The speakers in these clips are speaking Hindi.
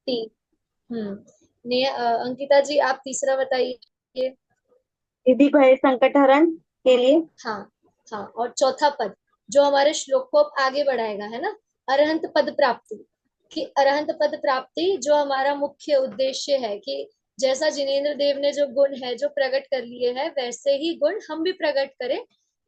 टी। अंकिता जी आप तीसरा बताइए। विधि भय संकट हरण के लिए। हाँ। हाँ, और चौथा पद जो हमारे श्लोक को अब आगे बढ़ाएगा है ना, अरहंत पद प्राप्ति। कि अरहंत पद प्राप्ति जो हमारा मुख्य उद्देश्य है, कि जैसा जिनेन्द्र देव ने जो गुण है जो प्रकट कर लिए हैं वैसे ही गुण हम भी प्रकट करें।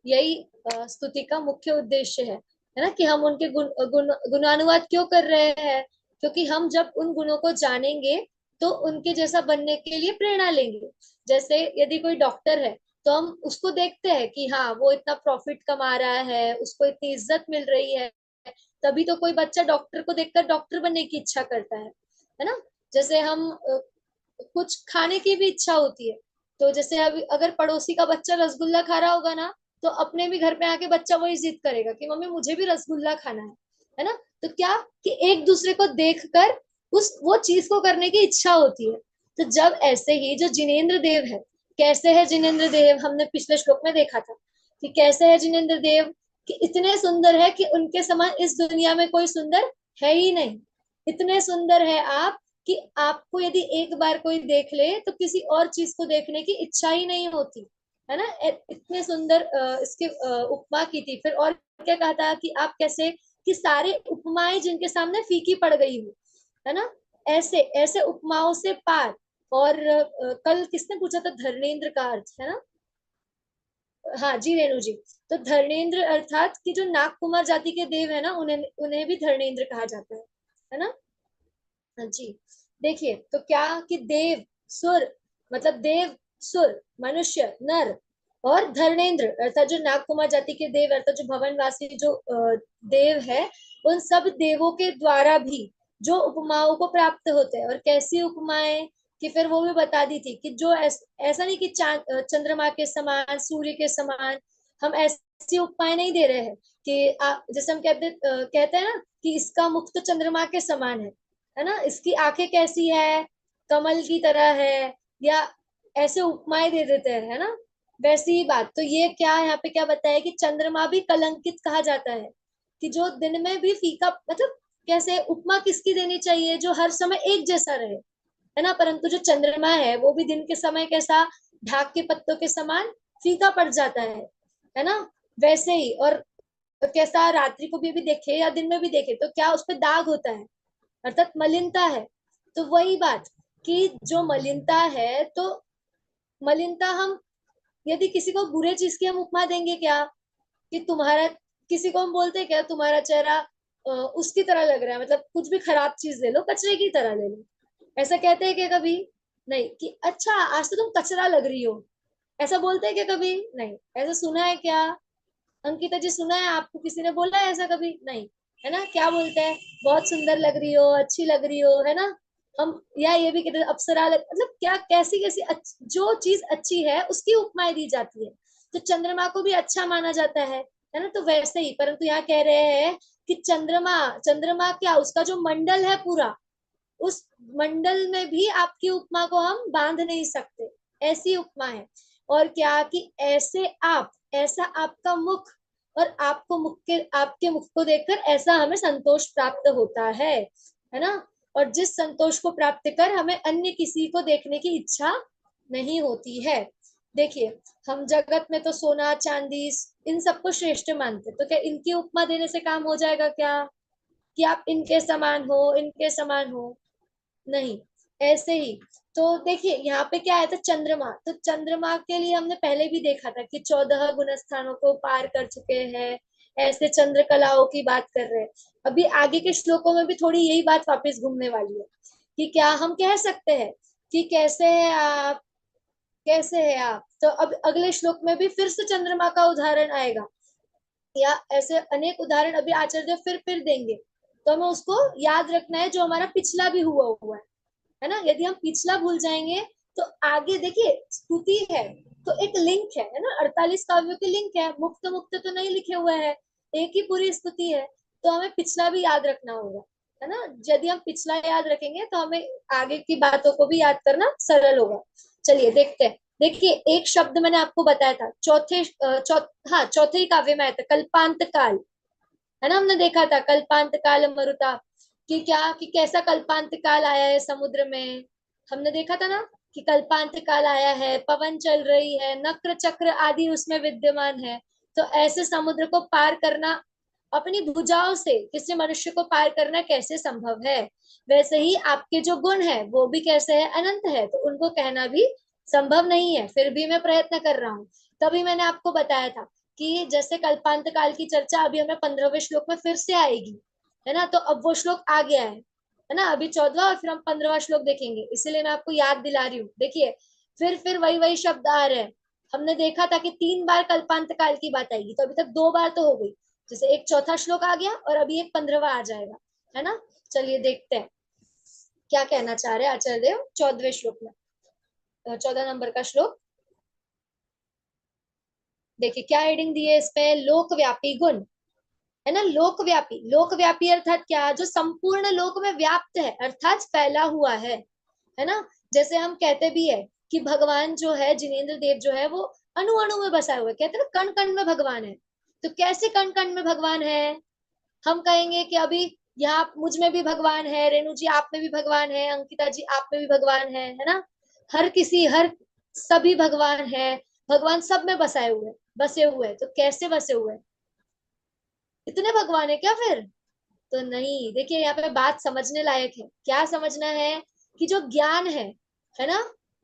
यही स्तुति का मुख्य उद्देश्य है ना, कि हम उनके गुणानुवाद क्यों कर रहे हैं, क्योंकि हम जब उन गुणों को जानेंगे तो उनके जैसा बनने के लिए प्रेरणा लेंगे। जैसे यदि कोई डॉक्टर है तो हम उसको देखते हैं कि हाँ वो इतना प्रॉफिट कमा रहा है, उसको इतनी इज्जत मिल रही है, तभी तो कोई बच्चा डॉक्टर को देखकर डॉक्टर बनने की इच्छा करता है ना। जैसे हम कुछ खाने की भी इच्छा होती है, तो जैसे अभी अगर पड़ोसी का बच्चा रसगुल्ला खा रहा होगा ना, तो अपने भी घर पे आके बच्चा वही जिद करेगा कि मम्मी मुझे भी रसगुल्ला खाना है ना। तो क्या कि एक दूसरे को देखकर उस वो चीज को करने की इच्छा होती है। तो जब ऐसे ही जो जिनेन्द्र देव है, कैसे है जिनेन्द्र देव, हमने पिछले श्लोक में देखा था कि कैसे है जिनेन्द्र देव, कि इतने सुंदर है कि उनके समान इस दुनिया में कोई सुंदर है ही नहीं। इतने सुंदर है आप कि आपको यदि एक बार कोई देख ले तो किसी और चीज को देखने की इच्छा ही नहीं होती, है ना। इतने सुंदर इसके उपमा की थी। फिर और क्या कहा था कि आप कैसे, कि सारे उपमाएं जिनके सामने फीकी पड़ गई हो, है ना। ऐसे ऐसे उपमाओं से पार। और कल किसने पूछा था धर्मेंद्र का अर्थ, है ना। हाँ जी रेणु जी। तो धर्मेंद्र अर्थात कि जो नाग कुमार जाति के देव है ना, उन्हें उन्हें भी धर्मेंद्र कहा जाता है ना। हाँ जी। देखिए तो क्या कि देव सुर, मतलब देव सुर मनुष्य नर, और धर्मेंद्र अर्थात जो नाग कुमार जाति के देव अर्थात जो भवनवासी जो देव है, उन सब देवों के द्वारा भी जो उपमाओं को प्राप्त होते हैं। और कैसी उपमाएं, कि फिर वो भी बता दी थी कि जो ऐसा नहीं कि चांद चंद्रमा के समान सूर्य के समान, हम ऐसी उपमाएं नहीं दे रहे हैं कि जैसे हम कहते हैं ना कि इसका मुख तो चंद्रमा के समान है ना, इसकी आंखें कैसी है, कमल की तरह है, या ऐसे उपमाएं दे देते हैं, है ना। वैसी ही बात तो ये क्या यहाँ पे क्या बताया कि चंद्रमा भी कलंकित कहा जाता है, कि जो दिन में भी फीका, मतलब कैसे उपमा किसकी देनी चाहिए जो हर समय एक जैसा रहे, है ना। परंतु जो चंद्रमा है वो भी दिन के समय कैसा, ढाक के पत्तों के समान फीका पड़ जाता है ना। वैसे ही और कैसा रात्रि को भी देखे या दिन में भी देखे तो क्या उस पर दाग होता है, अर्थात मलिनता है। तो वही बात कि जो मलिनता है, तो मलिनता हम यदि किसी को बुरे चीज की हम उपमा देंगे क्या, कि तुम्हारा, किसी को हम बोलते हैं क्या तुम्हारा चेहरा उसकी तरह लग रहा है, मतलब कुछ भी खराब चीज ले लो कचरे की तरह ले लो, ऐसा कहते हैं क्या कभी? नहीं, कि अच्छा आज तो तुम कचरा लग रही हो, ऐसा बोलते हैं क्या कभी? नहीं। ऐसा सुना है क्या? अंकिता जी सुना है आपको किसी ने बोला है ऐसा कभी? नहीं, है ना। क्या बोलते हैं? बहुत सुंदर लग रही हो, अच्छी लग रही हो, है ना। हम या ये भी कहते हैं अप्सरा मतलब क्या, कैसी कैसी जो चीज अच्छी है उसकी उपमाएं दी जाती है। तो चंद्रमा को भी अच्छा माना जाता है ना। तो वैसे ही परंतु यहाँ कह रहे हैं कि चंद्रमा, चंद्रमा क्या, उसका जो मंडल है पूरा, उस मंडल में भी आपकी उपमा को हम बांध नहीं सकते, ऐसी उपमा है। और क्या कि ऐसे आप, ऐसा आपका मुख, और आपको मुख के, आपके मुख को देखकर ऐसा हमें संतोष प्राप्त होता है ना। और जिस संतोष को प्राप्त कर हमें अन्य किसी को देखने की इच्छा नहीं होती है। देखिए हम जगत में तो सोना चांदी इन सबको श्रेष्ठ मानते, तो क्या इनकी उपमा देने से काम हो जाएगा क्या, कि आप इनके समान हो, इनके समान हो? नहीं। ऐसे ही तो देखिए यहाँ पे क्या आया था, चंद्रमा। तो चंद्रमा के लिए हमने पहले भी देखा था कि 14 गुण स्थानों को पार कर चुके हैं, ऐसे चंद्र कलाओं की बात कर रहे हैं। अभी आगे के श्लोकों में भी थोड़ी यही बात वापस घूमने वाली है, कि क्या हम कह सकते हैं कि कैसे है आप, कैसे है आप। तो अब अगले श्लोक में भी फिर से चंद्रमा का उदाहरण आएगा, या ऐसे अनेक उदाहरण अभी आचार्य फिर देंगे। तो हमें उसको याद रखना है जो हमारा पिछला भी हुआ हुआ है ना। यदि हम पिछला भूल जाएंगे तो आगे देखिए स्तुति है तो एक लिंक है ना, 48 काव्यों की लिंक है, मुक्त मुक्त तो नहीं लिखे हुए हैं, एक ही पूरी स्तुति है। तो हमें पिछला भी याद रखना होगा, है ना। यदि हम पिछला याद रखेंगे तो हमें आगे की बातों को भी याद करना सरल होगा। चलिए देखते हैं। देखिए एक शब्द मैंने आपको बताया था हाँ चौथे ही काव्य में आया था, कल्पांत काल, है ना। हमने देखा था कल्पांत काल मरुता। कि क्या, कि कैसा कल्पांत काल आया है समुद्र में। हमने देखा था ना कि कल्पांत काल आया है, पवन चल रही है, नक्र चक्र आदि उसमें विद्यमान है। तो ऐसे समुद्र को पार करना अपनी भुजाओं से किसी मनुष्य को पार करना कैसे संभव है। वैसे ही आपके जो गुण है वो भी कैसे है, अनंत है, तो उनको कहना भी संभव नहीं है, फिर भी मैं प्रयत्न कर रहा हूँ। तभी मैंने आपको बताया था कि जैसे कल्पांत काल की चर्चा अभी हमें 15वें श्लोक में फिर से आएगी, है ना। तो अब वो श्लोक आ गया है ना, अभी 14वां और फिर हम 15वां श्लोक देखेंगे, इसीलिए मैं आपको याद दिला रही हूँ। देखिए फिर वही वही शब्द आ रहे हैं। हमने देखा था कि 3 बार कल्पांत काल की बात आएगी, तो अभी तक 2 बार तो हो गई। जैसे एक चौथा श्लोक आ गया और अभी एक 15वां आ जाएगा, है ना। चलिए देखते हैं क्या कहना चाह रहे हैं आचार्य देव 14वें श्लोक में। 14 नंबर का श्लोक देखिए, क्या हेडिंग दी है इसमें, लोकव्यापी गुण, है ना। लोकव्यापी, लोकव्यापी अर्थात क्या, जो संपूर्ण लोक में व्याप्त है, अर्थात फैला हुआ है ना। जैसे हम कहते भी है कि भगवान जो है, जिनेन्द्र देव जो है, वो अणु अणु में बसा हुआ है, कहते हैं ना कण कण में भगवान है। तो कैसे कण कण में भगवान है, हम कहेंगे कि अभी यहाँ मुझ में भी भगवान है, रेणु जी आप में भी भगवान है, अंकिता जी आप में भी भगवान है ना। हर किसी, हर सभी भगवान है, भगवान सब में बसाए हुए, बसे हुए हैं। तो कैसे बसे हुए हैं, इतने भगवान है क्या फिर। तो नहीं, देखिए यहाँ पे बात समझने लायक है। क्या समझना है, कि जो ज्ञान है ना,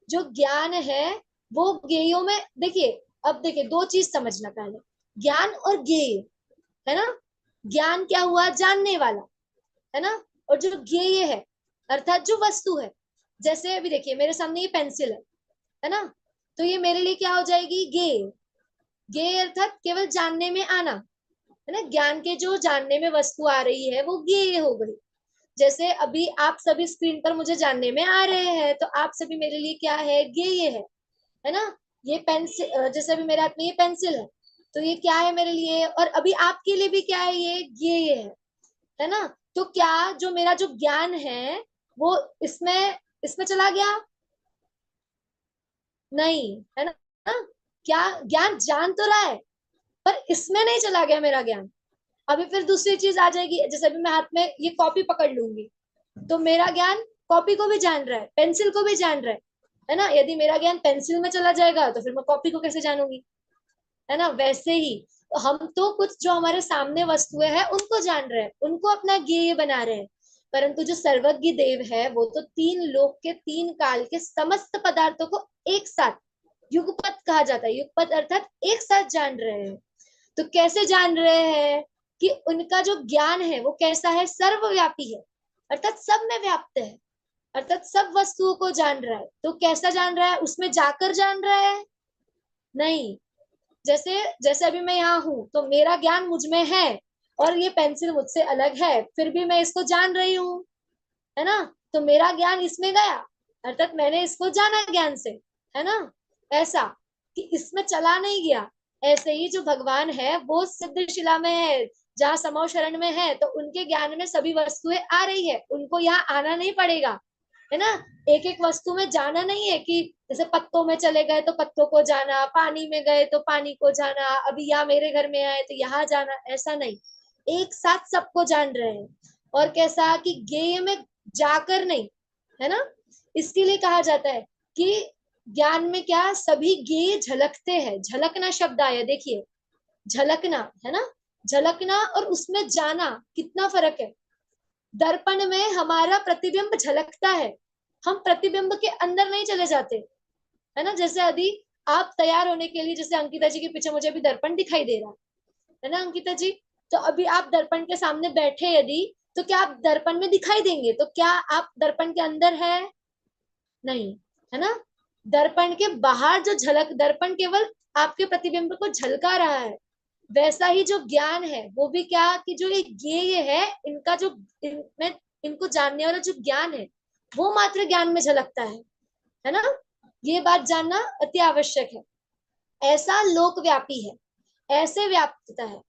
जो ज्ञान है वो ज्ञेयों में, देखिए अब देखिए दो चीज समझना पहले, ज्ञान और ज्ञेय, है ना। ज्ञान क्या हुआ, जानने वाला, है ना। और जो ज्ञेय है अर्थात जो वस्तु है, जैसे अभी देखिए मेरे सामने ये पेंसिल है ना। तो ये मेरे लिए क्या हो जाएगी, ज्ञेय। ज्ञेय अर्थात केवल जानने में आना, है ना। ज्ञान के जो जानने में वस्तु आ रही है वो ज्ञेय हो गई। जैसे अभी आप सभी स्क्रीन पर मुझे जानने में आ रहे हैं, तो आप सभी मेरे लिए क्या है, ज्ञेय है ना। ये पेंसिल, जैसे अभी मेरे हाथ में ये पेंसिल तो ये क्या है मेरे लिए, और अभी आपके लिए भी क्या है, ये ज्ञेय है ना। तो क्या जो मेरा जो ज्ञान है वो इसमें इसमें चला गया, नहीं, है ना। क्या, ज्ञान जान तो रहा है पर इसमें नहीं चला गया मेरा ज्ञान। अभी फिर दूसरी चीज आ जाएगी, जैसे अभी मैं हाथ में ये कॉपी पकड़ लूंगी, तो मेरा ज्ञान कॉपी को भी जान रहा है, पेंसिल को भी जान रहा है ना। यदि मेरा ज्ञान पेंसिल में चला जाएगा तो फिर मैं कॉपी को कैसे जानूंगी, है ना। वैसे ही तो हम तो कुछ जो हमारे सामने वस्तुएं हैं उनको जान रहे हैं, उनको अपना ज्ञेय बना रहे हैं। परंतु जो सर्वज्ञ देव है वो तो 3 लोक के 3 काल के समस्त पदार्थों को एक साथ, युगपत कहा जाता है, युगपत अर्थात एक साथ जान रहे हैं। तो कैसे जान रहे हैं, कि उनका जो ज्ञान है वो कैसा है, सर्वव्यापी है, अर्थात सब में व्याप्त है, अर्थात सब वस्तुओं को जान रहा है। तो कैसा जान रहा है, उसमें जाकर जान रहा है, नहीं। जैसे जैसे अभी मैं यहाँ हूं तो मेरा ज्ञान मुझ में है, और ये पेंसिल मुझसे अलग है, फिर भी मैं इसको जान रही हूँ, है ना। तो मेरा ज्ञान इसमें गया, अर्थात मैंने इसको जाना ज्ञान से, है ना। ऐसा कि इसमें चला नहीं गया। ऐसे ही जो भगवान है वो सिद्ध शिला में है, जहाँ समो शरण में है, तो उनके ज्ञान में सभी वस्तुएं आ रही है, उनको यहाँ आना नहीं पड़ेगा, है ना। एक एक वस्तु में जाना नहीं है कि जैसे पत्तों में चले गए तो पत्तों को जाना, पानी में गए तो पानी को जाना, अभी यहाँ मेरे घर में आए तो यहाँ जाना, ऐसा नहीं, एक साथ सबको जान रहे हैं। और कैसा, कि ज्ञेय में जाकर नहीं, है ना। इसके लिए कहा जाता है कि ज्ञान में क्या, सभी ज्ञेय झलकते हैं। झलकना शब्द आया, देखिए झलकना, है ना। झलकना और उसमें जाना, कितना फर्क है। दर्पण में हमारा प्रतिबिंब झलकता है, हम प्रतिबिंब के अंदर नहीं चले जाते, है ना। जैसे यदि आप तैयार होने के लिए, जैसे अंकिता जी के पीछे मुझे अभी दर्पण दिखाई दे रहा है ना अंकिता जी, तो अभी आप दर्पण के सामने बैठे यदि, तो क्या आप दर्पण में दिखाई देंगे, तो क्या आप दर्पण के अंदर है, नहीं, है ना। दर्पण के बाहर जो झलक, दर्पण केवल आपके प्रतिबिंब को झलका रहा है। वैसा ही जो ज्ञान है वो भी क्या, कि जो एक ज्ञेय है, इनका जो इनमें, इनको जानने वाला जो ज्ञान है वो मात्र ज्ञान में झलकता है ना। ये बात जानना अति आवश्यक है। ऐसा लोकव्यापी है, ऐसे व्याप्तता है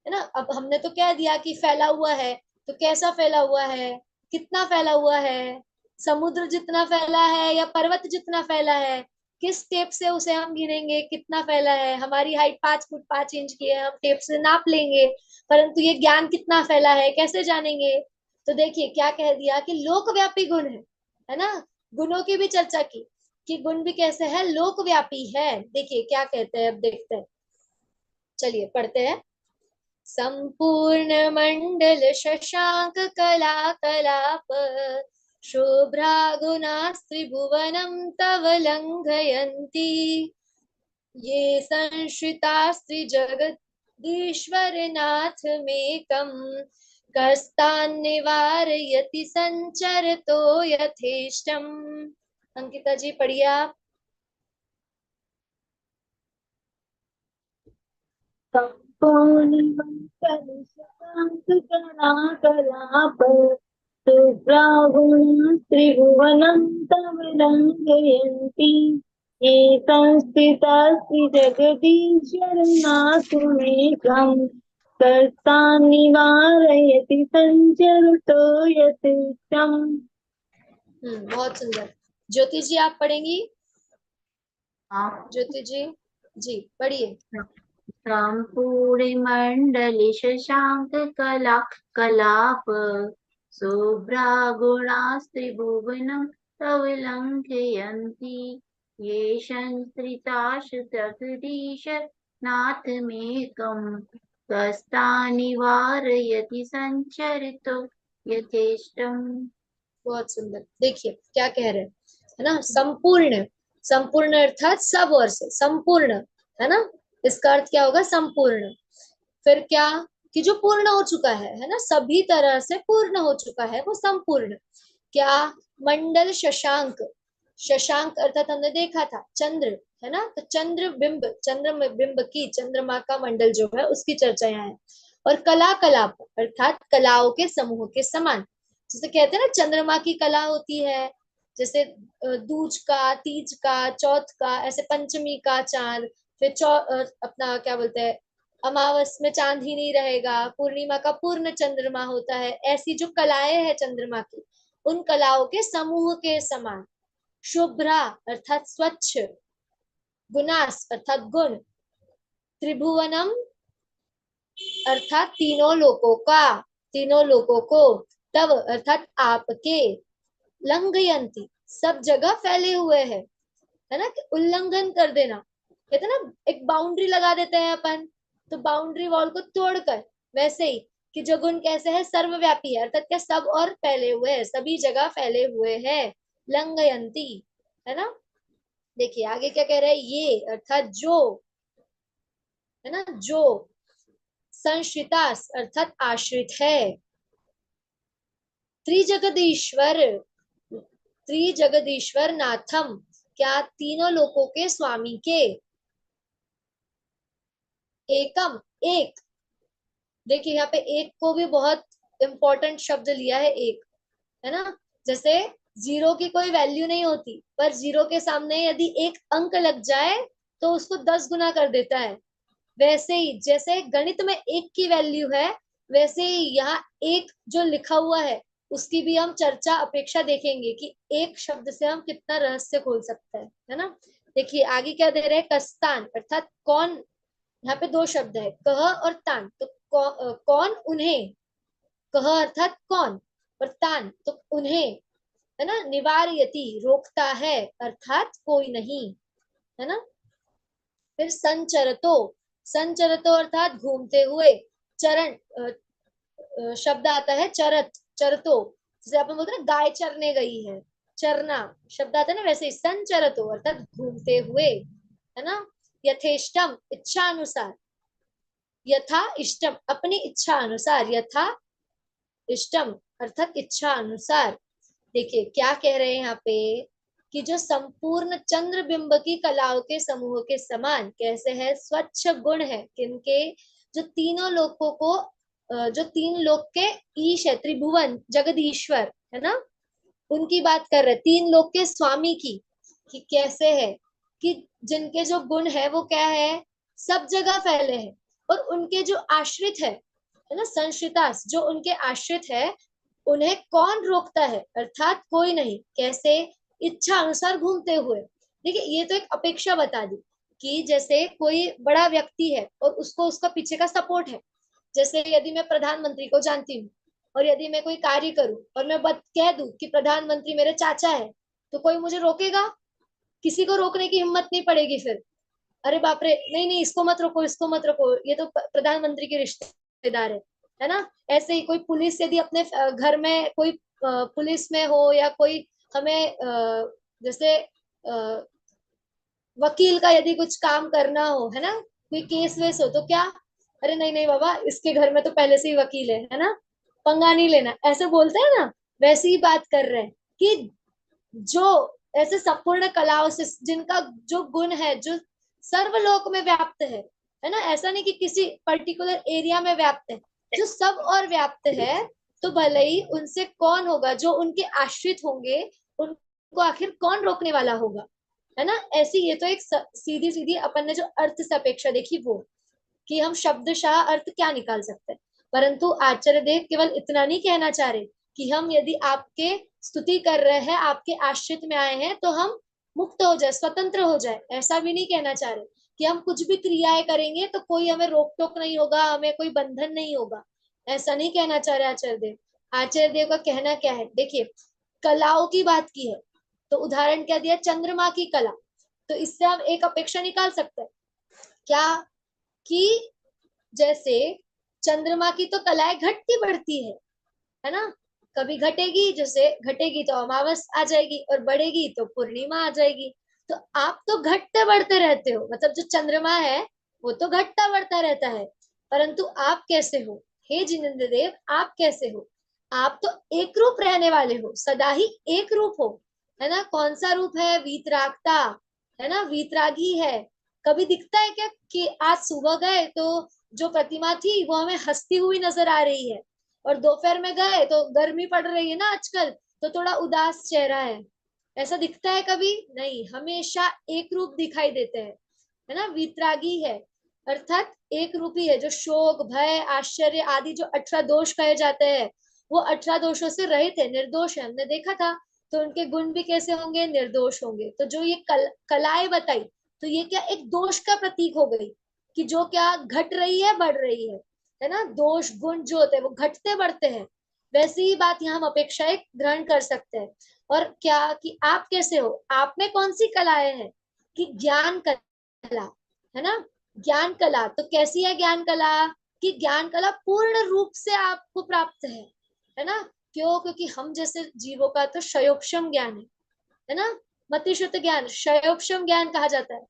ना। अब हमने तो कह दिया कि फैला हुआ है, तो कैसा फैला हुआ है, कितना फैला हुआ है, समुद्र जितना फैला है या पर्वत जितना फैला है, किस टेप से उसे हम गिनेंगे, कितना फैला है। हमारी हाइट 5 फुट 5 इंच की है, हम टेप से नाप लेंगे, परंतु ये ज्ञान कितना फैला है कैसे जानेंगे। तो देखिए क्या कह दिया कि लोकव्यापी गुण है ना। गुणों की भी चर्चा की कि गुण भी कैसे है, लोकव्यापी है। देखिए क्या कहते हैं, अब देखते हैं, चलिए पढ़ते हैं। संपूर्ण मंडल शशांक कला कलाप शुभ्रा गुणास्त्रिभुवनं तव लंघयन्ति ये संश्रितास्त्रिजगदीश्वरनाथ मेकं कस्तान् निवारयति संचरतो यथेष्टम्। अंकिता जी पढ़िए आप। कलाप शुभ्रागुणा त्रिभुवनं तव लंघयन्ति ये संस्थितास्ति जगदीश्वरनाथमेकं कर्तान् निवारयति संचरतो यथेष्टम्। बहुत सुंदर। ज्योति जी आप पढ़ेंगी। हाँ। ज्योति जी, जी पढ़िए। सम्पूर्णमण्डले शशाङ्ककला कलाप शुभ्रागुणास्त्रिभुवनं तव लङ्घयन्ति ये संश्रिताश्च नाथमेकं कस्तान् निवारयति संचरितो यथेष्टम्। बहुत सुंदर। देखिए क्या कह रहे हैं, है ना। संपूर्ण, संपूर्ण अर्थात सब ओर से संपूर्ण, है ना। इसका अर्थ क्या होगा, संपूर्ण। फिर क्या, कि जो पूर्ण हो चुका है ना, सभी तरह से पूर्ण हो चुका है, वो संपूर्ण। क्या, मंडल शशांक, शशांक अर्थात हमने देखा था चंद्र, है ना। तो चंद्र बिंब, चंद्र बिंब की, चंद्रमा का मंडल जो है उसकी चर्चा यहाँ है। और कला कलाप अर्थात कलाओं के समूह के समान। जैसे कहते हैं ना चंद्रमा की कला होती है, जैसे दूज का, तीज का, चौथ का, ऐसे पंचमी का चांद, फिर अपना क्या बोलते हैं, अमावस में चांद ही नहीं रहेगा, पूर्णिमा का पूर्ण चंद्रमा होता है। ऐसी जो कलाएं हैं चंद्रमा की, उन कलाओं के समूह के समान। शुभ्रा अर्थात स्वच्छ, गुणास अर्थात गुण, त्रिभुवनम अर्थात तीनों लोकों का, तीनों लोकों को, तव अर्थात आपके, लंघयंती सब जगह फैले हुए है ना। कि उल्लंघन कर देना, कहते हैं ना एक बाउंड्री लगा देते हैं अपन, तो बाउंड्री वॉल को तोड़कर, वैसे ही कि जो गुण कैसे है, सर्वव्यापी है, अर्थात क्या सब और फैले हुए हैं, सभी जगह फैले हुए हैं। लंघयंती, है ना। देखिए आगे क्या कह रहे हैं, ये अर्थात जो, है ना, जो संश्रितास अर्थात आश्रित है, त्रिजगदीश्वर, त्रिजगदीश्वर नाथम क्या, तीनों लोकों के स्वामी के, एकम एक। देखिए यहाँ पे एक को भी बहुत इंपॉर्टेंट शब्द लिया है, एक, है ना। जैसे जीरो की कोई वैल्यू नहीं होती, पर जीरो के सामने यदि एक अंक लग जाए तो उसको 10 गुना कर देता है। वैसे ही जैसे गणित में एक की वैल्यू है, वैसे ही यहाँ एक जो लिखा हुआ है उसकी भी हम चर्चा अपेक्षा देखेंगे कि एक शब्द से हम कितना रहस्य खोल सकते हैं, है ना। देखिए आगे क्या दे रहे हैं, कस्तान अर्थात कौन। यहाँ पे दो शब्द है, कह और तान। तो कौन उन्हें, कह अर्थात कौन, और तान तो उन्हें, है ना। निवारयति रोकता है, अर्थात कोई नहीं, है ना। फिर संचरतो, संचरतो अर्थात घूमते हुए। चरण शब्द आता है चरत, चरतो, जैसे अपन बोलते हैं ना गाय चरने गई है, चरना शब्द आता है ना, वैसे ही संचरतो अर्थात घूमते हुए, है ना। यथेष्टम इच्छा अनुसार, यथा इष्टम अपनी इच्छा अनुसार, यथा इष्टम अर्थात इच्छा अनुसार। देखिए क्या कह रहे हैं यहाँ पे, कि जो संपूर्ण चंद्र बिंब की कलाओं के समूह के समान कैसे है, स्वच्छ गुण है किनके, जो तीनों लोकों को, जो तीन लोक के ईश है, त्रिभुवन जगदीश्वर, है ना, उनकी बात कर रहे, तीन लोक के स्वामी की, कि कैसे है, कि जिनके जो गुण है वो क्या है, सब जगह फैले हैं। और उनके जो आश्रित है ना, संश्रितास जो उनके आश्रित है, उन्हें कौन रोकता है, अर्थात कोई नहीं, कैसे, इच्छा अनुसार घूमते हुए। देखिए ये तो एक अपेक्षा बता दी, कि जैसे कोई बड़ा व्यक्ति है और उसको उसका पीछे का सपोर्ट है। जैसे यदि मैं प्रधानमंत्री को जानती हूँ, और यदि मैं कोई कार्य करूं और मैं कह दूं कि प्रधानमंत्री मेरे चाचा है, तो कोई मुझे रोकेगा? किसी को रोकने की हिम्मत नहीं पड़ेगी फिर। अरे बाप रे, नहीं नहीं, इसको मत रोको, इसको मत रोको, ये तो प्रधानमंत्री के रिश्तेदार है ना। ऐसे ही कोई पुलिस यदि अपने घर में कोई पुलिस में हो, या कोई हमें जैसे वकील का यदि कुछ काम करना हो, है ना, कोई केस वेस हो, तो क्या, अरे नहीं नहीं बाबा, इसके घर में तो पहले से ही वकील है ना, पंगा नहीं लेना, ऐसे बोलते हैं ना। वैसे ही बात कर रहे हैं कि जो ऐसे संपूर्ण कलाओं से जिनका जो गुण है, जो सर्वलोक में व्याप्त है ना, ऐसा नहीं कि किसी पर्टिकुलर एरिया में व्याप्त है, जो सब और व्याप्त है, तो भले ही उनसे कौन होगा, जो उनके आश्रित होंगे उनको आखिर कौन रोकने वाला होगा, है ना। ऐसी ये तो एक सीधी सीधी अपन ने जो अर्थ से अपेक्षा देखी वो, कि हम शब्दशाह अर्थ क्या निकाल सकते हैं। परंतु आचार्य देव केवल इतना नहीं कहना चाह रहे कि हम यदि आपके स्तुति कर रहे हैं, आपके आश्रित में आए हैं, तो हम मुक्त हो जाए, स्वतंत्र हो जाए, ऐसा भी नहीं कहना चाह रहे कि हम कुछ भी क्रियाएं करेंगे तो कोई हमें रोक टोक नहीं होगा, हमें कोई बंधन नहीं होगा, ऐसा नहीं कहना चाह रहे आचार्य देव। आचार्य देव का कहना क्या है, देखिए, कलाओं की बात की है, तो उदाहरण क्या दिया, चंद्रमा की कला। तो इससे हम एक अपेक्षा निकाल सकते हैं क्या, कि जैसे चंद्रमा की तो कलाएं घटती बढ़ती है ना। कभी घटेगी, जैसे घटेगी तो अमावस आ जाएगी, और बढ़ेगी तो पूर्णिमा आ जाएगी। तो आप तो घटते बढ़ते रहते हो, मतलब जो चंद्रमा है वो तो घटता बढ़ता रहता है, परंतु आप कैसे हो, हे जिनेन्द्र देव, आप कैसे हो? आप तो एक रूप रहने वाले हो, सदा ही एक रूप हो, है ना। कौन सा रूप है, वीतरागता, है ना, वीतरागी है। कभी दिखता है क्या कि आज सुबह गए तो जो प्रतिमा थी वो हमें हंसती हुई नजर आ रही है, और दोपहर में गए तो गर्मी पड़ रही है ना आजकल, तो थोड़ा उदास चेहरा है, ऐसा दिखता है कभी? नहीं, हमेशा एक रूप दिखाई देते हैं, है ना। वितरागी है अर्थात एक रूपी है, जो शोक, भय, आश्चर्य आदि जो 18 दोष कहे जाते हैं, वो 18 दोषों से रहित है, निर्दोष है, हमने देखा था। तो उनके गुण भी कैसे होंगे, निर्दोष होंगे। तो जो ये कलाएं बताई, तो ये क्या एक दोष का प्रतीक हो गई, कि जो क्या घट रही है, बढ़ रही है ना। दोष गुण जो होते हैं वो घटते बढ़ते हैं। वैसी ही बात यहाँ हम अपेक्षाएं ग्रहण कर सकते हैं। और क्या, कि आप कैसे हो, आप में कौन सी कलाएं हैं, कि ज्ञान कला, है ना। ज्ञान कला तो कैसी है, ज्ञान कला, कि ज्ञान कला पूर्ण रूप से आपको प्राप्त है ना। क्यों? क्योंकि हम जैसे जीवों का तो क्षयोक्षम ज्ञान है ना, मतिश्रुत ज्ञान क्षयोक्षम ज्ञान कहा जाता है।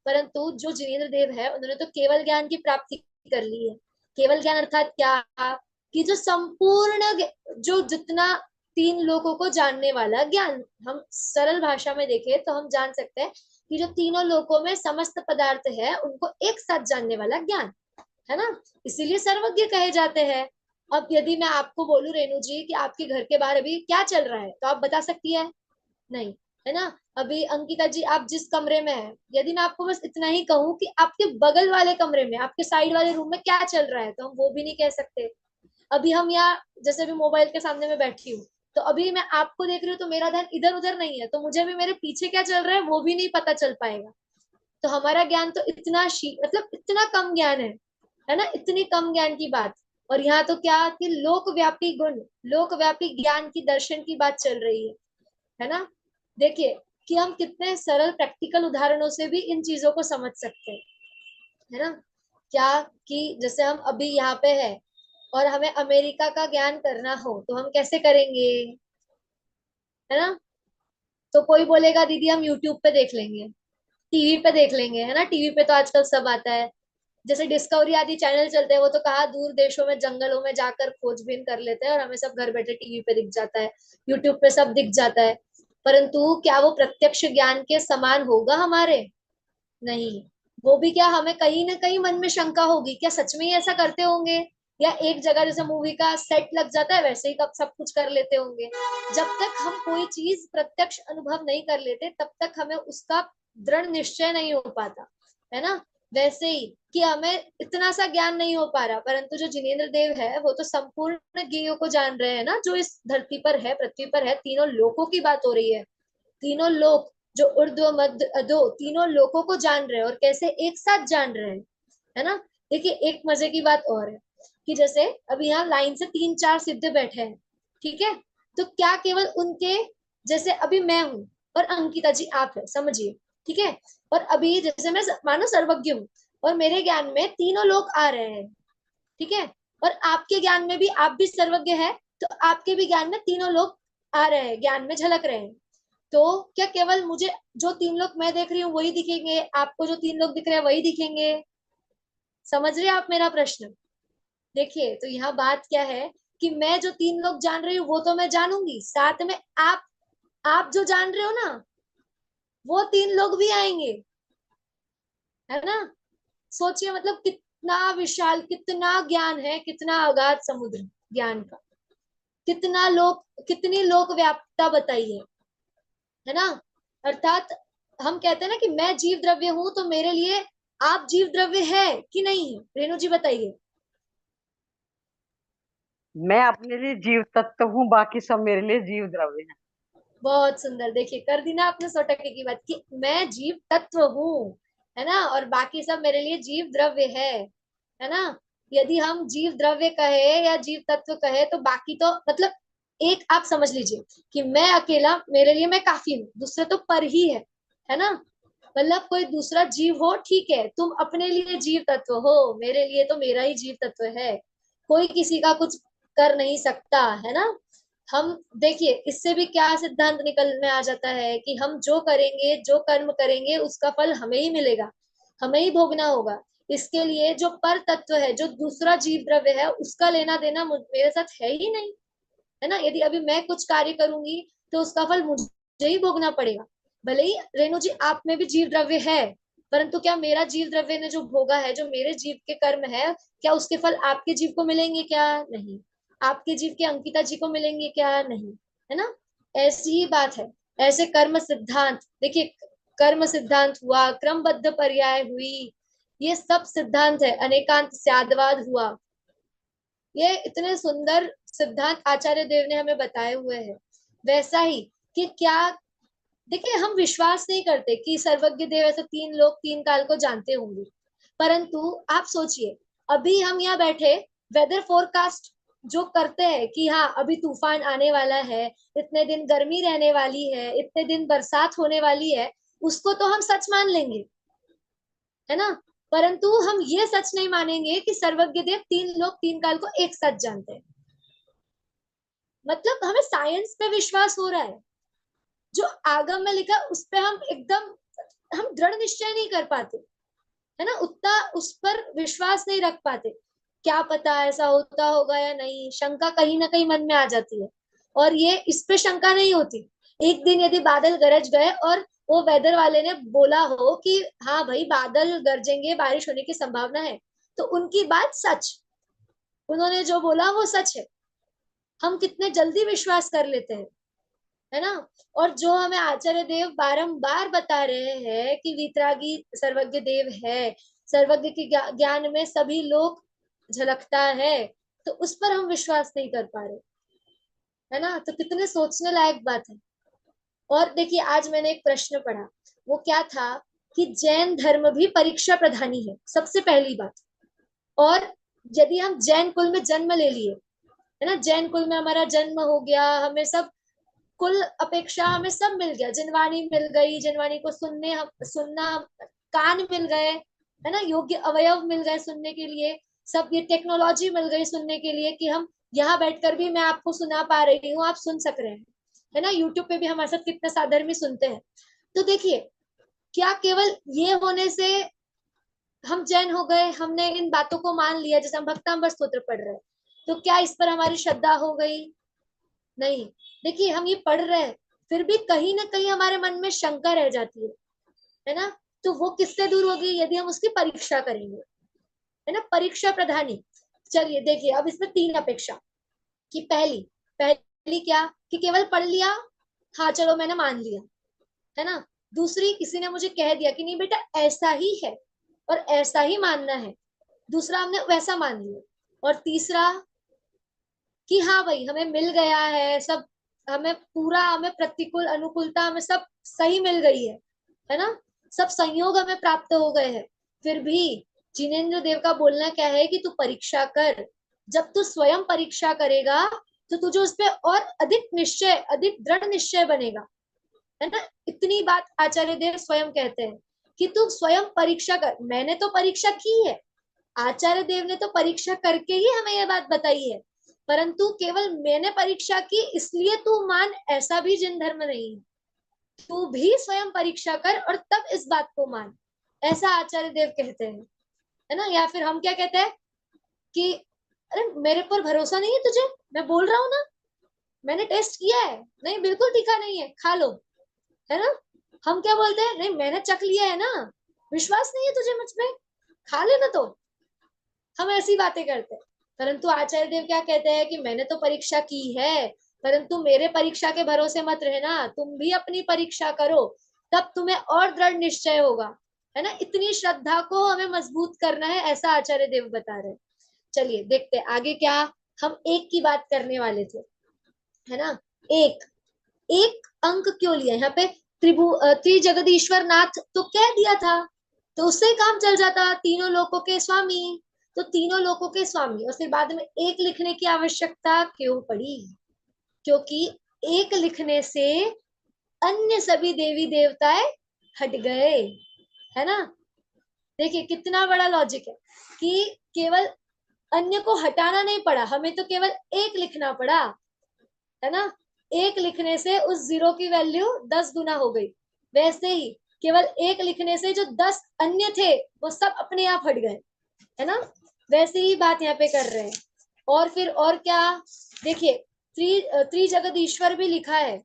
परंतु जो जिनेन्द्र देव है, उन्होंने तो केवल ज्ञान की प्राप्ति कर ली है। केवल ज्ञान अर्थात क्या, कि जो संपूर्ण जो जितना तीन लोगों को जानने वाला ज्ञान, हम सरल भाषा में देखें तो हम जान सकते हैं कि जो तीनों लोकों में समस्त पदार्थ है उनको एक साथ जानने वाला ज्ञान, है ना। इसीलिए सर्वज्ञ कहे जाते हैं। अब यदि मैं आपको बोलूं रेणु जी कि आपके घर के बाहर अभी क्या चल रहा है, तो आप बता सकती है? नहीं, है ना। अभी अंकिता जी आप जिस कमरे में है, यदि मैं आपको बस इतना ही कहूँ कि आपके बगल वाले कमरे में, आपके साइड वाले रूम में क्या चल रहा है, तो हम वो भी नहीं कह सकते। अभी हम यहाँ जैसे भी मोबाइल के सामने में बैठी हूँ, तो अभी मैं आपको देख रही हूँ, तो मेरा ध्यान इधर उधर नहीं है, तो मुझे भी मेरे पीछे क्या चल रहा है वो भी नहीं पता चल पाएगा। तो हमारा ज्ञान तो इतना मतलब इतना कम ज्ञान है ना, इतनी कम ज्ञान की बात। और यहाँ तो क्या, कि लोकव्यापी गुण, लोकव्यापी ज्ञान की दर्शन की बात चल रही है ना। देखिए कि हम कितने सरल प्रैक्टिकल उदाहरणों से भी इन चीजों को समझ सकते हैं, है ना। क्या, कि जैसे हम अभी यहाँ पे है, और हमें अमेरिका का ज्ञान करना हो तो हम कैसे करेंगे, है ना। तो कोई बोलेगा दीदी हम यूट्यूब पे देख लेंगे, टीवी पे देख लेंगे, है ना, टीवी पे तो आजकल सब आता है। जैसे डिस्कवरी आदि चैनल चलते हैं, वो तो कहा दूर देशों में जंगलों में जाकर खोजबीन कर लेते हैं, और हमें सब घर बैठे टीवी पे दिख जाता है, यूट्यूब पे सब दिख जाता है। परंतु क्या वो प्रत्यक्ष ज्ञान के समान होगा हमारे? नहीं। वो भी क्या, हमें कहीं ना कहीं मन में शंका होगी, क्या सच में ही ऐसा करते होंगे, या एक जगह जैसे मूवी का सेट लग जाता है वैसे ही कब सब कुछ कर लेते होंगे। जब तक हम कोई चीज प्रत्यक्ष अनुभव नहीं कर लेते, तब तक हमें उसका दृढ़ निश्चय नहीं हो पाता, है ना। वैसे ही कि हमें इतना सा ज्ञान नहीं हो पा रहा, परंतु जो जिनेन्द्र देव है वो तो संपूर्ण ज्ञेयों को जान रहे हैं ना, जो इस धरती पर है, पृथ्वी पर है, तीनों लोकों की बात हो रही है। तीनों लोक, जो ऊर्ध्व मध्य अधो, तीनों लोकों को जान रहे हैं, और कैसे एक साथ जान रहे हैं, है ना। देखिए एक मजे की बात और है, कि जैसे अभी यहाँ लाइन से 3-4 सिद्ध बैठे हैं, ठीक है, तो क्या केवल उनके, जैसे अभी मैं हूं और अंकिता जी आप है, समझिए, ठीक है, और अभी जैसे मैं मानो सर्वज्ञ हूँ और मेरे ज्ञान में तीनों लोग आ रहे हैं, ठीक है, और आपके ज्ञान में भी आप भी सर्वज्ञ है, तो आपके भी ज्ञान में तीनों लोग आ रहे हैं, ज्ञान में झलक रहे हैं, तो क्या केवल मुझे जो 3 लोग मैं देख रही हूँ वही दिखेंगे, आपको जो 3 लोग दिख रहे हैं वही दिखेंगे? समझ रहे हैं आप मेरा प्रश्न? देखिए, तो यहाँ बात क्या है कि मैं जो 3 लोग जान रही हूँ वो तो मैं जानूंगी, साथ में आप जो जान रहे हो ना, वो 3 लोग भी आएंगे, है ना? सोचिए, मतलब कितना विशाल, कितना ज्ञान है, कितना अगाध समुद्र ज्ञान का, कितना लोक, कितनी लोक व्याप्तता बताइए, है ना? अर्थात हम कहते हैं ना कि मैं जीव द्रव्य हूं, तो मेरे लिए आप जीव द्रव्य है कि नहीं है, रेणु जी बताइए। मैं अपने लिए जीव तत्व हूँ, बाकी सब मेरे लिए जीव द्रव्य है। बहुत सुंदर, देखिए कर दी ना आपने 100 टके की बात कि मैं जीव तत्व हूँ, है ना, और बाकी सब मेरे लिए जीव द्रव्य है ना? यदि हम जीव द्रव्य कहे या जीव तत्व कहे तो बाकी तो मतलब, एक आप समझ लीजिए कि मैं अकेला मेरे लिए मैं काफी हूँ, दूसरे तो पर ही है ना? मतलब कोई दूसरा जीव हो, ठीक है, तुम अपने लिए जीव तत्व हो, मेरे लिए तो मेरा ही जीव तत्व है, कोई किसी का कुछ कर नहीं सकता, है ना? हम देखिए इससे भी क्या सिद्धांत निकल में आ जाता है कि हम जो करेंगे, जो कर्म करेंगे उसका फल हमें ही मिलेगा, हमें ही भोगना होगा, इसके लिए जो पर तत्व है, जो दूसरा जीव द्रव्य है, उसका लेना देना मेरे साथ है ही नहीं, है ना? यदि अभी मैं कुछ कार्य करूंगी तो उसका फल मुझे ही भोगना पड़ेगा, भले ही रेणु जी आप में भी जीव द्रव्य है, परंतु क्या मेरा जीव द्रव्य ने जो भोगा है, जो मेरे जीव के कर्म है, क्या उसके फल आपके जीव को मिलेंगे क्या? नहीं। आपके जीव के अंकिता जी को मिलेंगे क्या? नहीं, है ना? ऐसी ही बात है। ऐसे कर्म सिद्धांत देखिए, कर्म सिद्धांत हुआ, क्रमबद्ध पर्याय हुई, ये सब सिद्धांत है, अनेकांत स्यादवाद हुआ, ये इतने सुंदर सिद्धांत आचार्य देव ने हमें बताए हुए हैं। वैसा ही कि क्या, देखिए हम विश्वास नहीं करते कि सर्वज्ञ देव ऐसे 3 लोग 3 काल को जानते होंगे, परंतु आप सोचिए, अभी हम यहाँ बैठे वेदर फोरकास्ट जो करते हैं कि हाँ अभी तूफान आने वाला है, इतने दिन गर्मी रहने वाली है, इतने दिन बरसात होने वाली है, उसको तो हम सच मान लेंगे, है ना? परंतु हम ये सच नहीं मानेंगे कि सर्वज्ञ देव 3 लोग 3 काल को एक साथ जानते हैं। मतलब हमें साइंस पे विश्वास हो रहा है, जो आगम में लिखा उस पे हम एकदम, हम दृढ़ निश्चय नहीं कर पाते, है ना, उतना उस पर विश्वास नहीं रख पाते, क्या पता ऐसा होता होगा या नहीं, शंका कहीं ना कहीं मन में आ जाती है। और ये इस पे शंका नहीं होती, एक दिन यदि बादल गरज गए और वो वेदर वाले ने बोला हो कि हाँ भाई बादल गरजेंगे, बारिश होने की संभावना है, तो उनकी बात सच, उन्होंने जो बोला वो सच है, हम कितने जल्दी विश्वास कर लेते हैं, है ना? और जो हमें आचार्य देव बारंबार बता रहे हैं कि वीतरागी सर्वज्ञ देव है, सर्वज्ञ के ज्ञान में सभी लोग झलकता है, तो उस पर हम विश्वास नहीं कर पा रहे, है ना? तो कितने सोचने लायक बात है। और देखिए आज मैंने एक प्रश्न पढ़ा, वो क्या था कि जैन धर्म भी परीक्षा प्रधानी है, सबसे पहली बात। और यदि हम जैन कुल में जन्म ले लिए, है ना, जैन कुल में हमारा जन्म हो गया, हमें सब कुल अपेक्षा हमें सब मिल गया, जिनवाणी मिल गई, जिनवाणी को सुनना कान मिल गए, है ना, योग्य अवयव मिल गए सुनने के लिए, सब ये टेक्नोलॉजी मिल गई सुनने के लिए कि हम यहाँ बैठकर भी मैं आपको सुना पा रही हूँ, आप सुन सक रहे हैं, है ना, यूट्यूब पे भी हमारे साथ कितने साधर्मी सुनते हैं। तो देखिए, क्या केवल ये होने से हम जैन हो गए, हमने इन बातों को मान लिया, जैसे हम भक्तांबर स्तोत्र पढ़ रहे हैं, तो क्या इस पर हमारी श्रद्धा हो गई? नहीं। देखिए हम ये पढ़ रहे हैं, फिर भी कहीं ना कहीं हमारे मन में शंका रह जाती है ना? तो वो किससे दूर होगी? यदि हम उसकी परीक्षा करेंगे, है ना, परीक्षा प्रधानी। चलिए देखिए, अब इसमें 3 अपेक्षा, कि पहली पहली क्या कि केवल पढ़ लिया, हाँ चलो मैंने मान लिया, है ना? दूसरी, किसी ने मुझे कह दिया कि नहीं बेटा ऐसा ही है और ऐसा ही मानना है, दूसरा हमने वैसा मान लिया। और तीसरा कि हाँ भाई हमें मिल गया है सब, हमें पूरा, हमें प्रतिकूल अनुकूलता हमें सब सही मिल गई है ना, सब संयोग हमें प्राप्त हो गए हैं, फिर भी जिनेंद्र देव का बोलना क्या है कि तू परीक्षा कर, जब तू स्वयं परीक्षा करेगा तो तुझे उस पर और अधिक निश्चय, अधिक दृढ़ निश्चय बनेगा, है ना। इतनी बात आचार्य देव स्वयं कहते हैं कि तू स्वयं परीक्षा कर। मैंने तो परीक्षा की है, आचार्य देव ने तो परीक्षा करके ही हमें यह बात बताई है, परंतु केवल मैंने परीक्षा की इसलिए तू मान, ऐसा भी जिन धर्म नहीं है। तू भी स्वयं परीक्षा कर और तब इस बात को मान, ऐसा आचार्य देव कहते हैं, है ना। या फिर हम क्या कहते हैं कि अरे मेरे पर भरोसा नहीं है तुझे, मैं बोल रहा हूँ ना, मैंने टेस्ट किया है, नहीं बिल्कुल तीखा नहीं है, खा लो, है ना। हम क्या बोलते हैं, नहीं मैंने चख लिया है ना, विश्वास नहीं है तुझे मुझ पे, खा लेना। तो हम ऐसी बातें करते हैं, परंतु आचार्य देव क्या कहते हैं कि मैंने तो परीक्षा की है, परंतु मेरे परीक्षा के भरोसे मत रहना, तुम भी अपनी परीक्षा करो, तब तुम्हें और दृढ़ निश्चय होगा, है ना। इतनी श्रद्धा को हमें मजबूत करना है, ऐसा आचार्य देव बता रहे हैं। चलिए देखते हैं आगे क्या। हम एक की बात करने वाले थे, है ना। एक, एक अंक क्यों लिया यहाँ पे, त्रिजगदीश्वर नाथ तो कह दिया था, तो उससे काम चल जाता, तीनों लोकों के स्वामी। तो तीनों लोकों के स्वामी और फिर बाद में एक लिखने की आवश्यकता क्यों पड़ी, क्योंकि एक लिखने से अन्य सभी देवी देवताएं हट गए, है ना। देखिए कितना बड़ा लॉजिक है कि केवल अन्य को हटाना नहीं पड़ा, हमें तो केवल एक लिखना पड़ा, है ना। एक लिखने से उस जीरो की वैल्यू 10 गुना हो गई, वैसे ही केवल एक लिखने से जो 10 अन्य थे वो सब अपने आप हट गए, है ना। वैसे ही बात यहाँ पे कर रहे हैं। और फिर और क्या, देखिए त्रिजगदीश्वर भी लिखा है,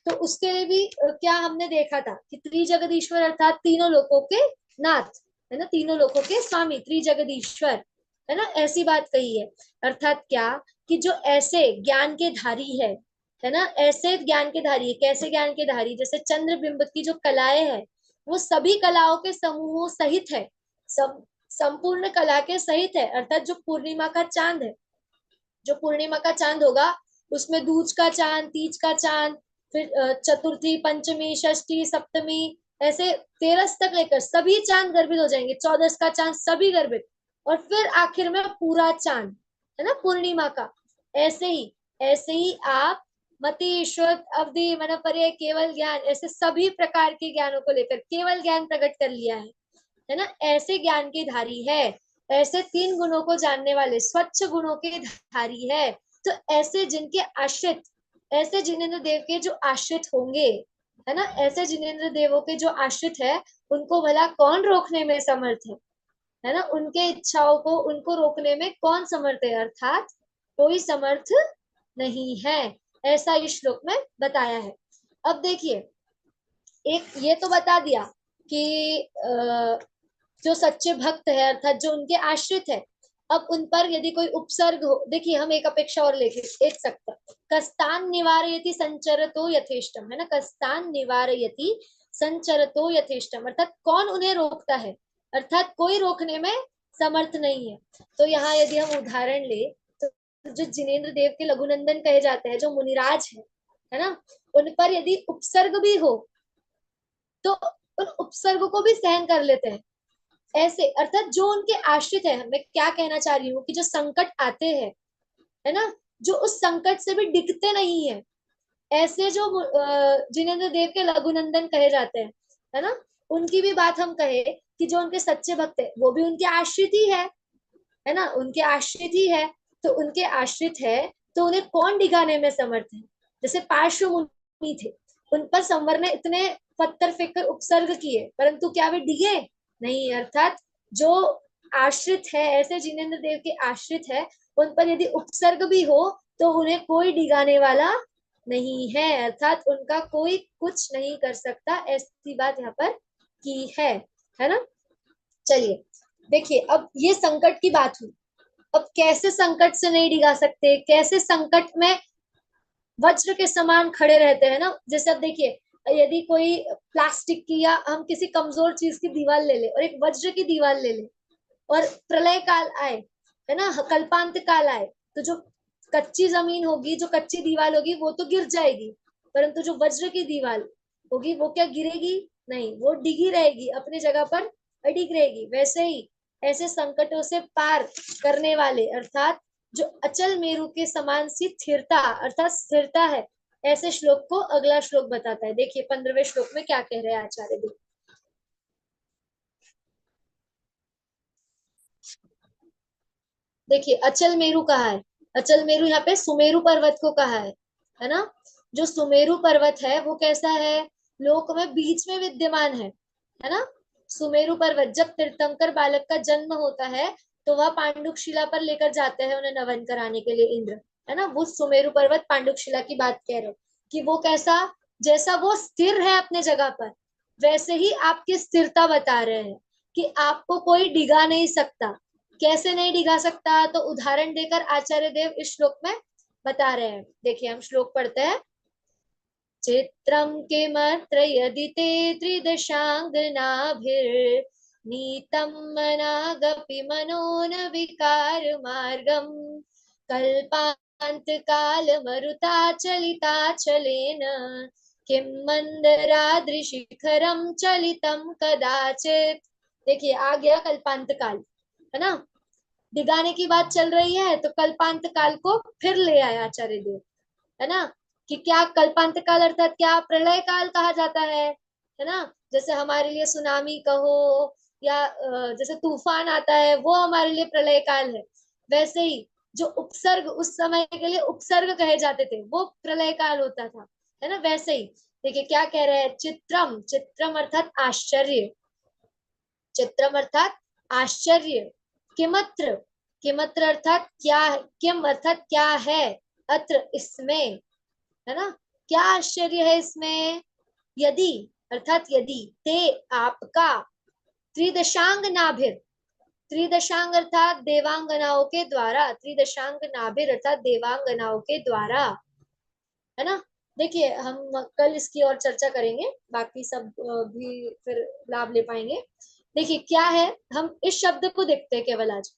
तो उसके लिए भी क्या हमने देखा था कि त्रिजगदीश्वर अर्थात तीनों लोकों के नाथ, है ना, तीनों लोकों के स्वामी त्रिजगदीश्वर, है ना, ऐसी बात कही है। अर्थात क्या कि जो ऐसे ज्ञान के धारी है ना, ऐसे ज्ञान के धारी है, कैसे ज्ञान के धारी, जैसे चंद्र बिंब की जो कलाएं है वो सभी कलाओं के समूहों सहित है, सब संपूर्ण कला के सहित है। अर्थात जो पूर्णिमा का चांद है, जो पूर्णिमा का चांद होगा उसमें दूज का चांद, तीज का चांद, फिर चतुर्थी, पंचमी, षष्ठी, सप्तमी, ऐसे 13 तक लेकर सभी चांद गर्भित हो जाएंगे, 14 का चांद सभी गर्भित, और फिर आखिर में पूरा चांद, है ना, पूर्णिमा का। ऐसे ही आप मति, शुद्ध, अवधि, मनपर्य, केवल ज्ञान, ऐसे सभी प्रकार के ज्ञानों को लेकर केवल ज्ञान प्रकट कर लिया है ना। ऐसे ज्ञान की धारी है, ऐसे 3 गुणों को जानने वाले स्वच्छ गुणों के धारी है। तो ऐसे जिनके आश्रित, ऐसे जिनेंद्र देव के जो आश्रित होंगे, है ना, ऐसे जिनेंद्र देवों के जो आश्रित है उनको भला कौन रोकने में समर्थ है ना, उनके इच्छाओं को उनको रोकने में कौन समर्थ है, अर्थात कोई समर्थ नहीं है, ऐसा इस श्लोक में बताया है। अब देखिए, एक ये तो बता दिया कि जो सच्चे भक्त है अर्थात जो उनके आश्रित है, अब उन पर यदि कोई उपसर्ग हो, देखिए हम एक अपेक्षा और लेके एक सकते हैं, कस्तान निवारयति संचरतो यथेष्टम, है ना, कस्तान निवारयति संचरतो यथेष्टम, अर्थात कौन उन्हें रोकता है, अर्थात कोई रोकने में समर्थ नहीं है। तो यहाँ यदि हम उदाहरण ले तो जो जिनेंद्र देव के लघुनंदन कहे जाते हैं, जो मुनिराज है ना, उन पर यदि उपसर्ग भी हो तो उन उपसर्ग को भी सहन कर लेते हैं, ऐसे अर्थात जो उनके आश्रित है। मैं क्या कहना चाह रही हूँ कि जो संकट आते हैं, है ना, जो उस संकट से भी डिगते नहीं है, ऐसे जो जिनेंद्र देव के लघुनंदन कहे जाते हैं, है ना, उनकी भी बात हम कहे कि जो उनके सच्चे भक्त है वो भी उनके आश्रित ही है ना, उनके आश्रित ही है। तो उनके आश्रित है तो उन्हें कौन डिगाने में समर्थ है, जैसे पार्श्व मुनि थे, उन पर संवर ने इतने पत्थर फेंककर उपसर्ग किए, परंतु क्या वे डिगे नहीं, अर्थात जो आश्रित है, ऐसे जिनेंद्र देव के आश्रित है, उन पर यदि उपसर्ग भी हो तो उन्हें कोई डिगाने वाला नहीं है, अर्थात उनका कोई कुछ नहीं कर सकता, ऐसी बात यहाँ पर की है ना। चलिए देखिए, अब ये संकट की बात हुई, अब कैसे संकट से नहीं डिगा सकते, कैसे संकट में वज्र के समान खड़े रहते हैं ना। जैसे अब देखिए, यदि कोई प्लास्टिक की या हम किसी कमजोर चीज की दीवार ले ले और एक वज्र की दीवार ले ले और प्रलय काल आए, है ना, कल्पांत काल आए, तो जो कच्ची जमीन होगी, जो कच्ची दीवार होगी वो तो गिर जाएगी, परंतु जो वज्र की दीवार होगी वो क्या गिरेगी नहीं, वो डिगी रहेगी, अपनी जगह पर अडिग रहेगी। वैसे ही ऐसे संकटों से पार करने वाले अर्थात जो अचल मेरु के समान सी स्थिरता अर्थात स्थिरता है, ऐसे श्लोक को अगला श्लोक बताता है। देखिए 15वें श्लोक में क्या कह रहे हैं आचार्य देव। देखिए अचल मेरु कहा है, अचल मेरु यहाँ पे सुमेरु पर्वत को कहा है ना। जो सुमेरु पर्वत है वो कैसा है, लोक में बीच में विद्यमान है ना। सुमेरु पर्वत जब तीर्थंकर बालक का जन्म होता है तो वह पांडुक शिला पर लेकर जाते हैं उन्हें नवन कराने के लिए इंद्र, है ना। वो सुमेरु पर्वत पांडुक शिला की बात कह रहे कि वो कैसा, जैसा वो स्थिर है अपने जगह पर, वैसे ही आपकी स्थिरता बता रहे हैं कि आपको कोई डिगा नहीं सकता। कैसे नहीं डिगा सकता, तो उदाहरण देकर आचार्य देव इस श्लोक में बता रहे हैं। देखिए हम श्लोक पढ़ते हैं। चित्रम किमत्र यदि ते त्रिदशांगनाभिर्नीतं मनागपि मनोन विकार मार्गम कल्पान्तकालमरुताचलिताचलेन किं मंदराद्रिशिखरम चलितम कदाचित। देखिए आ गया कल्पांत काल, है ना। दिगाने की बात चल रही है तो कल्पांत काल को फिर ले आया आचार्य देव, है ना। कि क्या कल्पांत काल अर्थात क्या प्रलय काल कहा जाता है ना। जैसे हमारे लिए सुनामी कहो या जैसे तूफान आता है वो हमारे लिए प्रलय काल है, वैसे ही जो उपसर्ग उस समय के लिए उपसर्ग कहे जाते थे वो प्रलय काल होता था, है ना। वैसे ही देखिए क्या कह रहे हैं। चित्रम, चित्रम अर्थात आश्चर्य, चित्रम अर्थात आश्चर्य। किमत्र, किमत्र अर्थात क्या है, किम अर्थात क्या है, अत्र इसमें, है ना। क्या आश्चर्य है इसमें, यदि अर्थात यदि, ते आपका, त्रिदशांग नाभिर, त्रिदशांग अर्थात देवांगनाओं के द्वारा, त्रिदशांग नाभिर अर्थात देवांगनाओं के द्वारा, है ना। देखिए हम कल इसकी और चर्चा करेंगे, बाकी सब भी फिर लाभ ले पाएंगे। देखिए क्या है, हम इस शब्द को देखते हैं केवल आज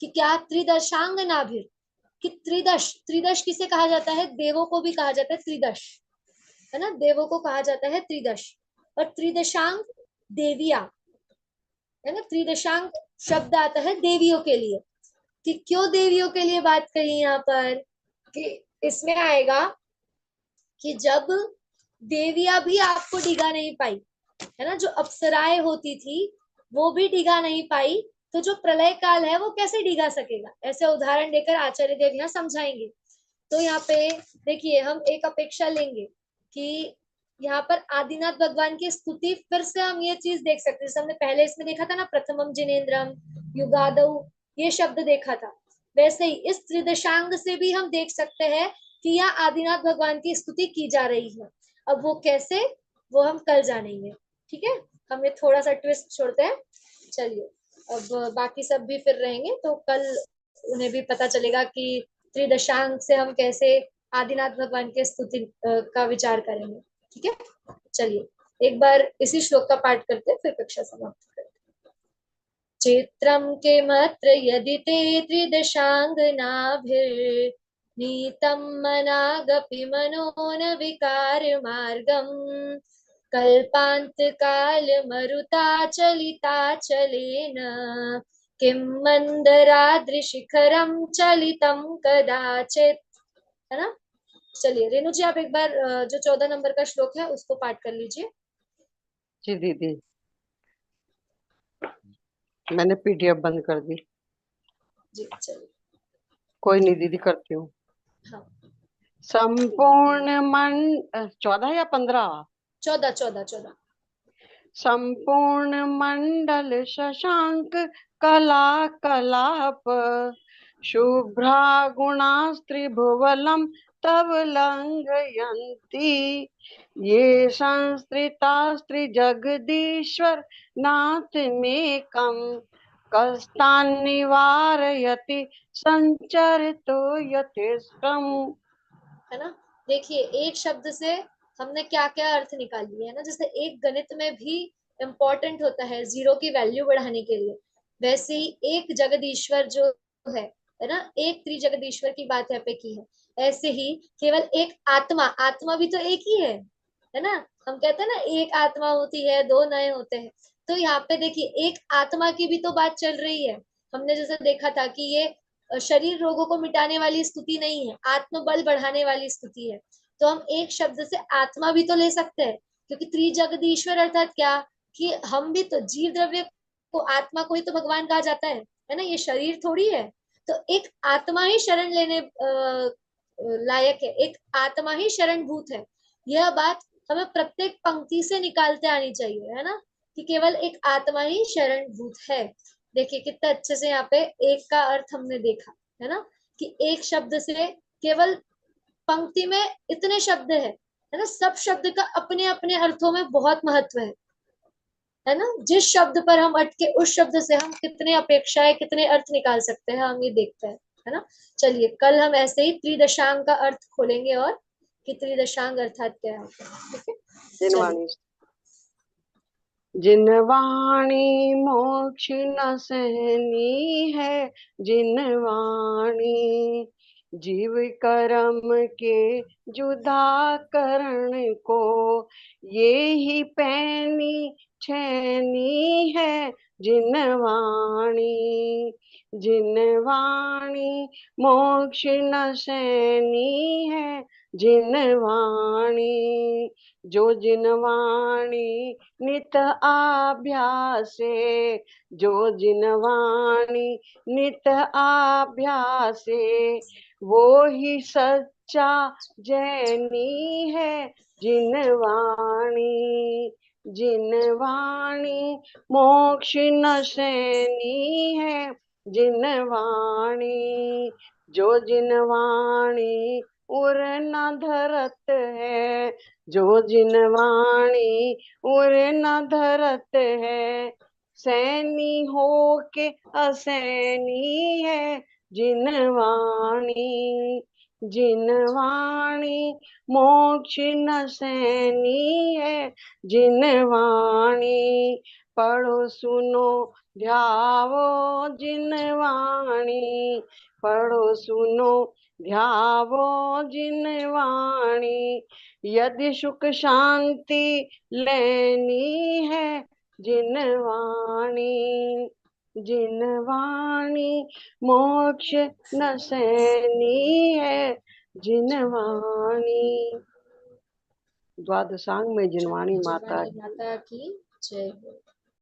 कि क्या त्रिदशांग नाभिर, कि त्रिदश, त्रिदश किसे कहा जाता है, देवों को भी कहा जाता है त्रिदश, है ना। देवों को कहा जाता है त्रिदश, और त्रिदशांग देविया, है ना। त्रिदशांग शब्द आता है देवियों के लिए, कि क्यों देवियों के लिए बात कही यहाँ पर, कि इसमें आएगा कि जब देवियां भी आपको डिगा नहीं पाई, है ना, जो अप्सराएं होती थी वो भी डिगा नहीं पाई, तो जो प्रलय काल है वो कैसे डिगा सकेगा। ऐसे उदाहरण देकर आचार्य देव यहाँ समझाएंगे। तो यहाँ पे देखिए हम एक अपेक्षा लेंगे कि यहाँ पर आदिनाथ भगवान की स्तुति फिर से हम ये चीज देख सकते हैं, जैसे हमने पहले इसमें देखा था ना, प्रथमम जिनेन्द्रम युगादौ, ये शब्द देखा था, वैसे ही इस त्रिदशांग से भी हम देख सकते हैं कि यहाँ आदिनाथ भगवान की स्तुति की जा रही है। अब वो कैसे, वो हम कल जानेंगे, ठीक है। हमने थोड़ा सा ट्विस्ट छोड़ते हैं, चलिए अब बाकी सब भी फिर रहेंगे तो कल उन्हें भी पता चलेगा कि त्रिदशांग से हम कैसे आदिनाथ भगवान के स्तुति का विचार करेंगे, ठीक है। चलिए एक बार इसी श्लोक का पाठ करते हैं फिर कक्षा समाप्त करते हैं। चित्रम किमत्र यदि ते त्रिदशांगनाभिर्नीतं मनागपि मनोन विकार मार्गम कल्पान्तकालमरुताचलिताचलेन किं मंदराद्रिशिखरम चलितम कदाचित, है ना। चलिए रेणु जी आप एक बार जो 14 नंबर का श्लोक है उसको पाठ कर लीजिए। जी दीदी, मैंने पीडीएफ बंद कर दी। जी चलिए। कोई नहीं दीदी, करती हूँ। हाँ संपूर्ण मन 14 या 15। 14 14 14। संपूर्ण मंडल शशांक कला कलाप शुभ्रा गुणास्त्रिभुवनम तव लंघयन्ति ये संस्त्रितास्त्रिजगदीश्वर नाथमेकं कष्टान्निवारयति संचरितो यथेष्टम्, है ना। देखिए एक शब्द से हमने क्या क्या अर्थ निकाल लिए, है ना। जैसे एक गणित में भी इम्पोर्टेंट होता है जीरो की वैल्यू बढ़ाने के लिए, वैसे ही एक जगदीश्वर जो है ना, एक त्रिजगदीश्वर की बात यहाँ पे की है। ऐसे ही केवल एक आत्मा, आत्मा भी तो एक ही है है ना। हम कहते हैं ना एक आत्मा होती है, दो नए होते हैं। तो यहाँ पे देखिए एक आत्मा की भी तो बात चल रही है। हमने जैसे देखा था कि ये शरीर रोगों को मिटाने वाली स्तुति नहीं है, आत्मबल बढ़ाने वाली स्तुति है। तो हम एक शब्द से आत्मा भी तो ले सकते हैं, क्योंकि त्रिजगदीश्वर अर्थात क्या, कि हम भी तो जीव द्रव्य को, आत्मा को ही तो भगवान कहा जाता है ना, ये शरीर थोड़ी है। तो एक आत्मा ही शरण लेने लायक है, एक आत्मा ही शरण भूत है। यह बात हमें प्रत्येक पंक्ति से निकालते आनी चाहिए, है ना, कि केवल एक आत्मा ही शरण भूत है। देखिए कितने अच्छे से यहाँ पे एक का अर्थ हमने देखा, है ना, कि एक शब्द से केवल पंक्ति में इतने शब्द है ना, सब शब्द का अपने अपने अर्थों में बहुत महत्व है ना। जिस शब्द पर हम अटके उस शब्द से हम कितने अपेक्षाएं, कितने अर्थ निकाल सकते हैं, हम ये देखते हैं, है ना। चलिए कल हम ऐसे ही त्रिदशांग का अर्थ खोलेंगे, और कि त्रिदशांग अर्थात क्या होता है, ठीक है। चलिए जिनवाणी जिनवाणी मोक्ष न सहनी है, जिनवाणी जीव कर्म के जुदा करण को, ये ही पैनी छैनी है, जिनवाणी जिनवाणी मोक्ष न सहनी है, जिनवाणी जो जिनवाणी नित आभ्यासे, जो जिनवाणी नित आभ्यासे, वो ही सच्चा जैनी है, जिनवाणी जिनवाणी मोक्ष न सैनी है, जिनवाणी जो जिनवाणी उर न धरत है, जो जिनवाणी उर न धरत है, सैनी हो के असैनी है, जिनवाणी जिनवाणी मोक्ष न सैनी है, जिनवाणी पढ़ो सुनो ध्यावो, जिनवाणी पढ़ो सुनो ध्यावो, जिनवाणी यदि सुख शांति लेनी है, जिनवाणी जिनवाणी मोक्ष न सैनी है, जिनवाणी। द्वादशांग में जिनवाणी माता जिनवाणी माता की जय हो।